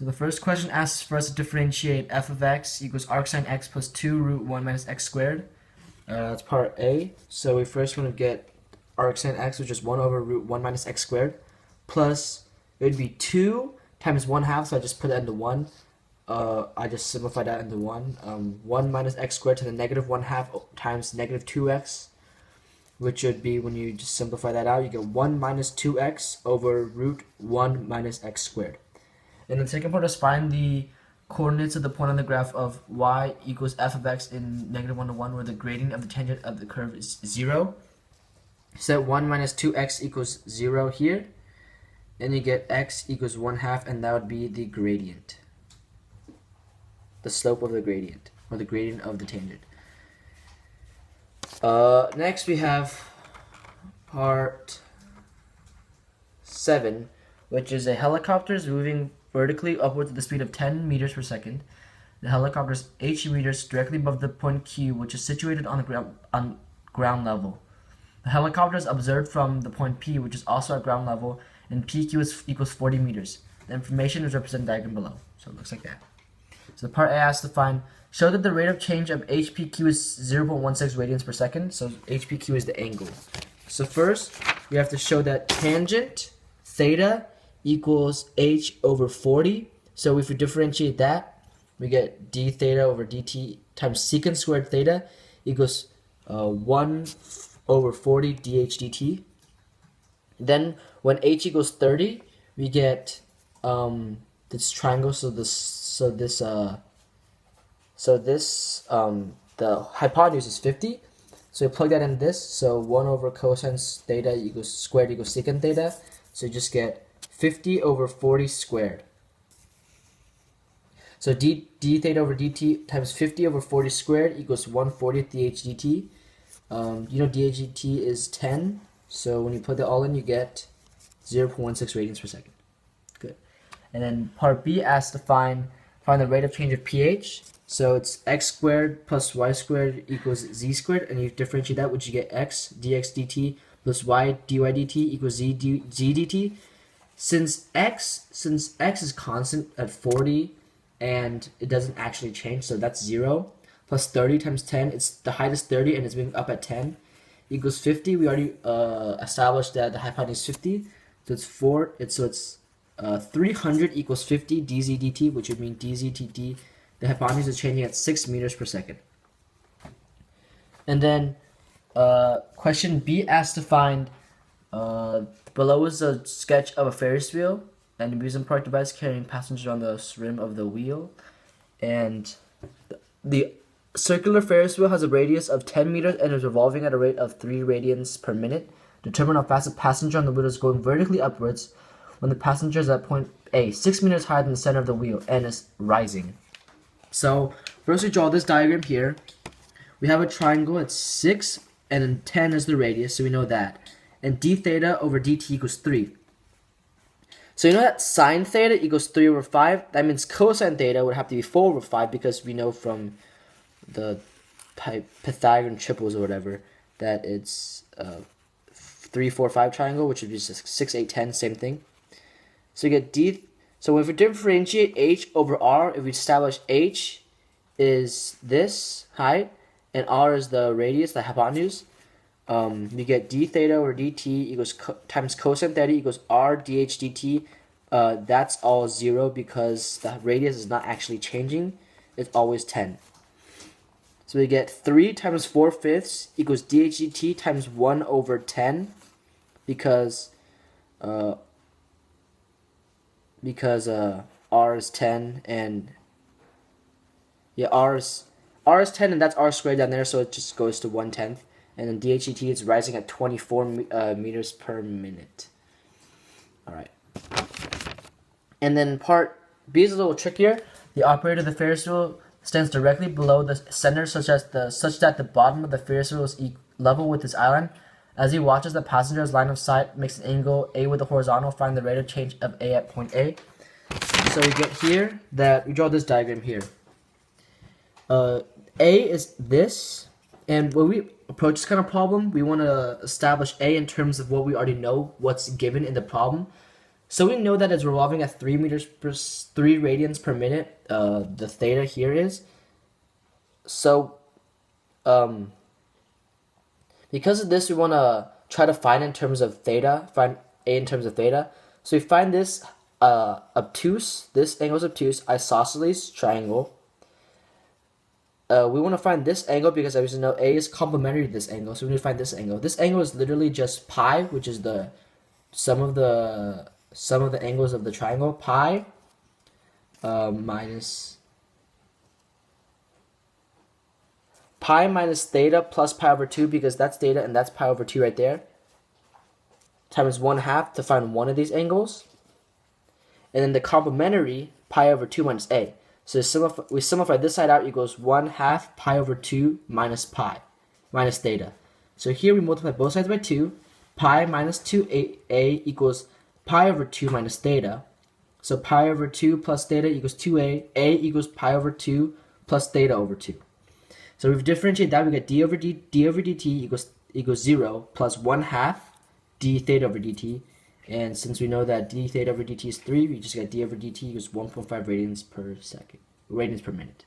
So the first question asks for us to differentiate f of x equals arcsine x plus 2 root 1 minus x squared. That's part A. So we first want to get arcsine x, which is 1 over root 1 minus x squared, plus it would be 2 times 1 half, so I just put that into 1. I just simplify that into 1. 1 minus x squared to the negative 1 half times negative 2x, which would be, when you just simplify that out, you get 1 minus 2x over root 1 minus x squared. And the second part is find the coordinates of the point on the graph of y equals f of x in negative 1 to 1, where the gradient of the tangent of the curve is 0. Set 1 minus 2x equals 0 here, and you get x equals 1 half, and that would be the gradient, the slope of the gradient, or the gradient of the tangent. Next we have part 7, which is a helicopter is moving vertically upwards at the speed of 10 meters per second. The helicopter is 80 meters directly above the point Q, which is situated on the ground level. The helicopter is observed from the point P, which is also at ground level, and PQ equals 40 meters. The information is represented in the diagram below. So it looks like that. So the part A asks to find, show that the rate of change of HPQ is 0.16 radians per second. So HPQ is the angle. So first, we have to show that tangent theta equals h over 40. So if we differentiate that, we get d theta over dt times secant squared theta equals 1 over 40 dh dt. Then when h equals 30, we get this triangle. The hypotenuse is 50. So we plug that in this. So 1 over cosine theta equals squared equals secant theta. So you just get 50 over 40 squared. So d theta over dt times 50 over 40 squared equals 1/40th dh dt. You know dh dt is 10. So when you put that all in, you get 0.16 radians per second. Good. And then part B asks to find the rate of change of pH. So it's x squared plus y squared equals z squared, and you differentiate that, which you get x dx dt plus y dy dt equals z dt. Since x is constant at 40 and it doesn't actually change, so that's 0, plus 30 times 10, it's the height is 30 and it's moving up at 10, equals 50. We already established that the hypotenuse is 50, so it's 300 equals 50 dz dt, which would mean dz dt, the hypotenuse is changing at 6 meters per second. And then question B asks to find, below is a sketch of a Ferris wheel and amusement park device carrying passengers on the rim of the wheel. And the circular Ferris wheel has a radius of 10 meters and is revolving at a rate of 3 radians per minute. Determine how fast a passenger on the wheel is going vertically upwards when the passenger is at point A, 6 meters higher than the center of the wheel, and is rising. So first we draw this diagram here. We have a triangle at 6 and then 10 is the radius, so we know that. And d theta over dt equals 3. So you know that sine theta equals 3 over 5? That means cosine theta would have to be 4 over 5, because we know from the Pythagorean triples or whatever that it's 3, 4, 5 triangle, which would be just 6, 8, 10, same thing. So you get d. So if we differentiate h over r, if we establish h is this height and r is the radius, the hypotenuse, you get d theta over dt equals times cosine theta equals r dh dt. That's all 0 because the radius is not actually changing. It's always 10. So we get 3 times 4/5 equals dh dt times 1 over 10 because r is 10 and r is 10 and that's r squared down there, so it just goes to 1/10. And then dh dt is rising at 24 meters per minute. All right. And then part B is a little trickier. The operator of the Ferris wheel stands directly below the center such that the bottom of the Ferris wheel is level with its island. As he watches the passenger's line of sight makes an angle A with the horizontal, find the rate of change of A at point A. So we get here that we draw this diagram here. A is this, and when we approach this kind of problem, we want to establish A in terms of what we already know, what's given in the problem. So we know that it's revolving at 3 radians per minute. The theta here is. So, because of this, we want to try to find in terms of theta, find A in terms of theta. So we find this obtuse, this angle is obtuse, isosceles triangle. We want to find this angle because as we know A is complementary to this angle, so we need to find this angle. This angle is literally just pi, which is the sum of the angles of the triangle. Pi minus theta plus pi over 2, because that's theta and that's pi over 2 right there, times 1/2 to find one of these angles. And then the complementary, pi over 2 minus A. So we simplify this side out, equals 1/2 pi over 2 minus pi, minus theta. So here we multiply both sides by 2. Pi minus 2a equals pi over 2 minus theta. So pi over 2 plus theta equals 2a. A equals pi over 2 plus theta over 2. So we've differentiated that, we get d over dt equals 0 plus 1/2 d theta over dt. And since we know that d theta over dt is 3, we just get d over dt equals 1.5 radians per minute.